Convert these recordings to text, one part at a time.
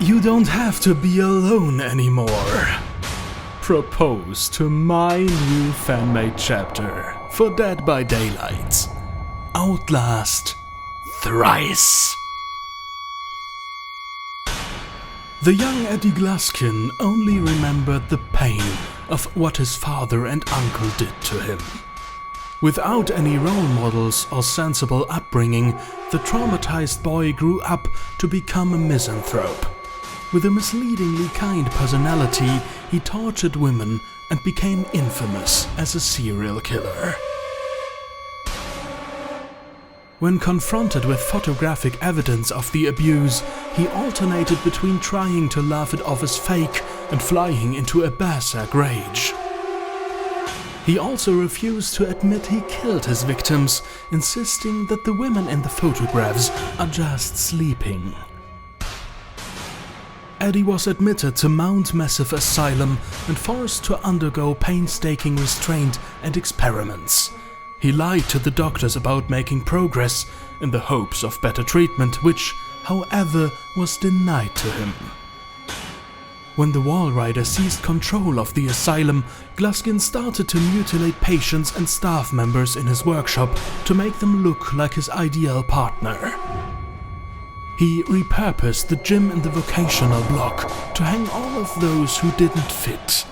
You don't have to be alone anymore. Propose to my new fan-made chapter for Dead by Daylight, Outlast Thrice. The young Eddie Gluskin only remembered the pain of what his father and uncle did to him. Without any role models or sensible upbringing, the traumatized boy grew up to become a misanthrope. With a misleadingly kind personality, he tortured women and became infamous as a serial killer. When confronted with photographic evidence of the abuse, he alternated between trying to laugh it off as fake and flying into a berserk rage. He also refused to admit he killed his victims, insisting that the women in the photographs are just sleeping. Eddie was admitted to Mount Massive Asylum and forced to undergo painstaking restraint and experiments. He lied to the doctors about making progress in the hopes of better treatment, which, however, was denied to him. When the Wall Rider seized control of the asylum, Gluskin started to mutilate patients and staff members in his workshop to make them look like his ideal partner. He repurposed the gym in the vocational block to hang all of those who didn't fit.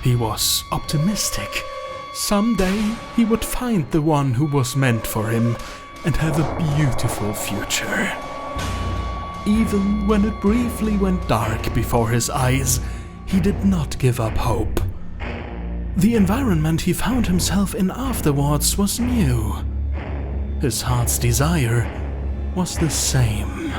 He was optimistic. Someday he would find the one who was meant for him and have a beautiful future. Even when it briefly went dark before his eyes, he did not give up hope. The environment he found himself in afterwards was new. His heart's desire was the same.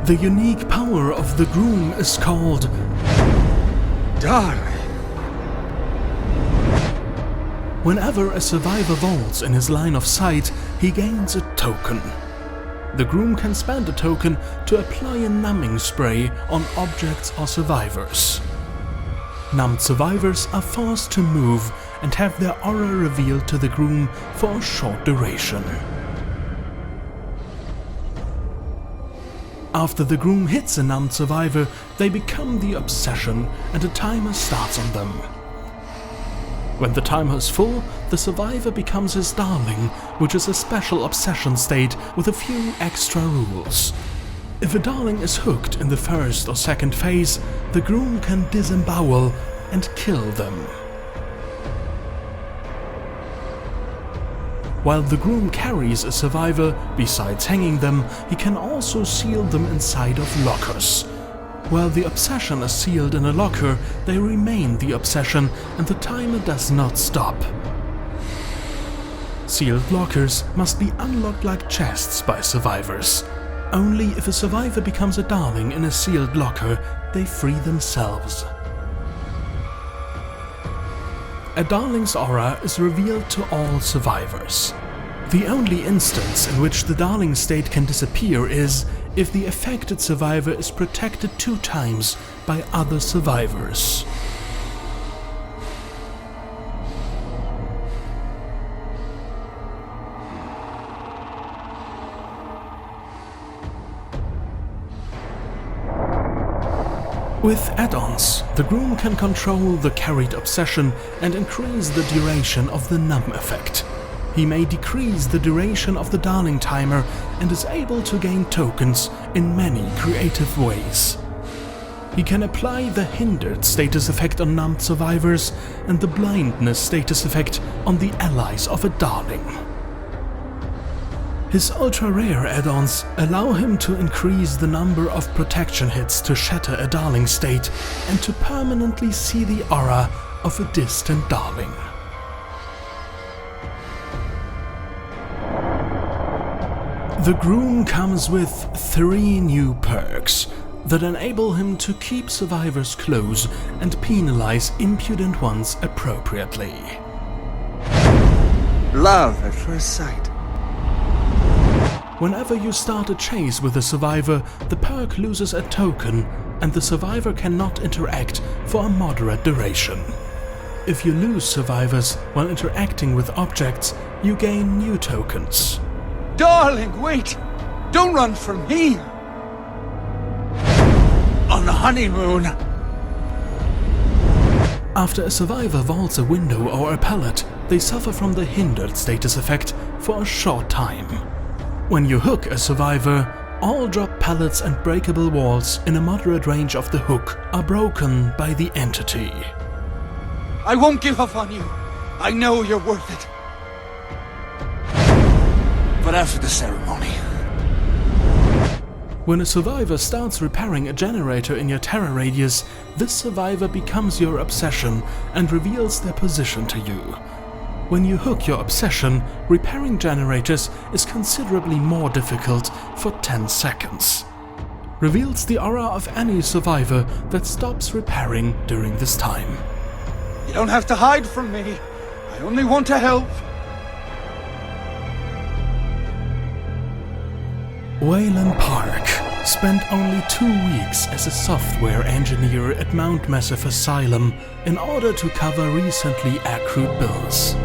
The unique power of the Groom is called Darling. Whenever a survivor vaults in his line of sight, he gains a token. The Groom can spend a token to apply a numbing spray on objects or survivors. Numbed survivors are forced to move and have their aura revealed to the Groom for a short duration. After the Groom hits a numbed survivor, they become the obsession and a timer starts on them. When the timer is full, the survivor becomes his darling, which is a special obsession state with a few extra rules. If a darling is hooked in the first or second phase, the Groom can disembowel and kill them. While the Groom carries a survivor, besides hanging them, he can also seal them inside of lockers. While the obsession is sealed in a locker, they remain the obsession and the timer does not stop. Sealed lockers must be unlocked like chests by survivors. Only if a survivor becomes a darling in a sealed locker, they free themselves. A darling's aura is revealed to all survivors. The only instance in which the darling state can disappear is if the affected survivor is protected 2 times by other survivors. With add-ons, the Groom can control the carried obsession and increase the duration of the numb effect. He may decrease the duration of the darling timer and is able to gain tokens in many creative ways. He can apply the hindered status effect on numbed survivors and the blindness status effect on the allies of a darling. His ultra-rare add-ons allow him to increase the number of protection hits to shatter a darling state and to permanently see the aura of a distant darling. The Groom comes with 3 new perks that enable him to keep survivors close and penalize impudent ones appropriately. Love at first sight. Whenever you start a chase with a survivor, the perk loses a token and the survivor cannot interact for a moderate duration. If you lose survivors while interacting with objects, you gain new tokens. Darling, wait! Don't run from me! On the honeymoon! After a survivor vaults a window or a pallet, they suffer from the hindered status effect for a short time. When you hook a survivor, all drop pallets and breakable walls in a moderate range of the hook are broken by the entity. I won't give up on you. I know you're worth it. But after the ceremony... When a survivor starts repairing a generator in your terror radius, this survivor becomes your obsession and reveals their position to you. When you hook your obsession, repairing generators is considerably more difficult for 10 seconds. Reveals the aura of any survivor that stops repairing during this time. You don't have to hide from me. I only want to help. Wayland Park spent only 2 weeks as a software engineer at Mount Massive Asylum in order to cover recently accrued bills.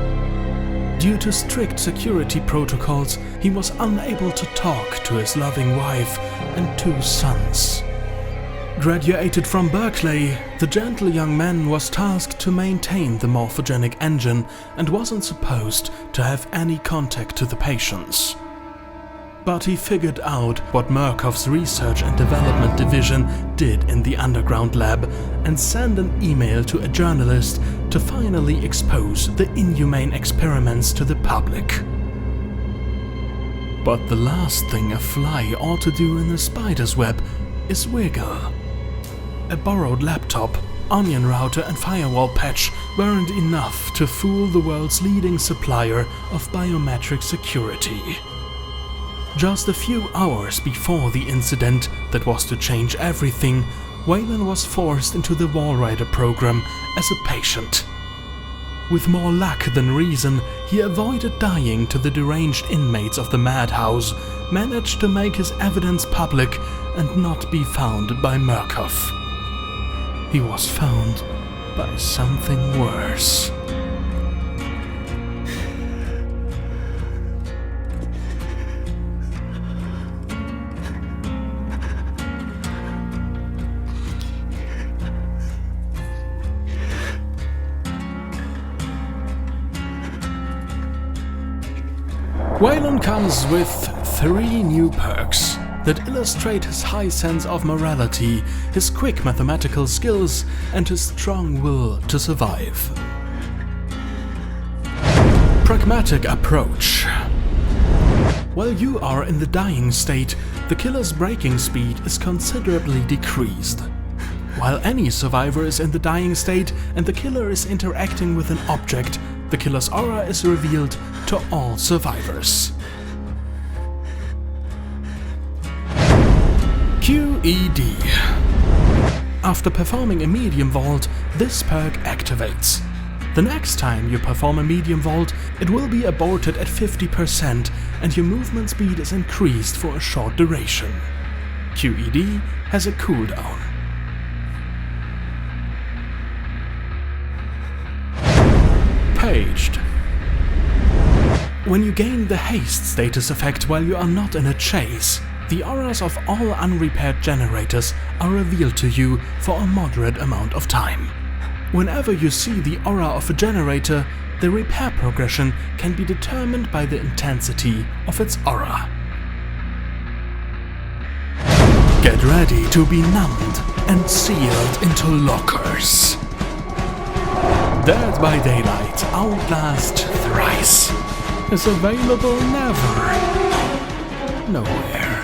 Due to strict security protocols, he was unable to talk to his loving wife and 2 sons. Graduated from Berkeley, the gentle young man was tasked to maintain the morphogenic engine and wasn't supposed to have any contact to the patients. But he figured out what Murkoff's research and development division did in the underground lab and sent an email to a journalist to finally expose the inhumane experiments to the public. But the last thing a fly ought to do in a spider's web is wiggle. A borrowed laptop, onion router and firewall patch weren't enough to fool the world's leading supplier of biometric security. Just a few hours before the incident that was to change everything, Wayland was forced into the Wallrider program as a patient. With more luck than reason, he avoided dying to the deranged inmates of the madhouse, managed to make his evidence public and not be found by Murkoff. He was found by something worse. Wayland comes with 3 new perks that illustrate his high sense of morality, his quick mathematical skills, and his strong will to survive. Pragmatic approach. While you are in the dying state, the killer's braking speed is considerably decreased. While any survivor is in the dying state and the killer is interacting with an object, the killer's aura is revealed to all survivors. QED. After performing a medium vault, this perk activates. The next time you perform a medium vault, it will be aborted at 50% and your movement speed is increased for a short duration. QED has a cooldown. Paged. When you gain the haste status effect while you are not in a chase, the auras of all unrepaired generators are revealed to you for a moderate amount of time. Whenever you see the aura of a generator, the repair progression can be determined by the intensity of its aura. Get ready to be numbed and sealed into lockers. Dead by Daylight Outlast Thrice is available never, nowhere.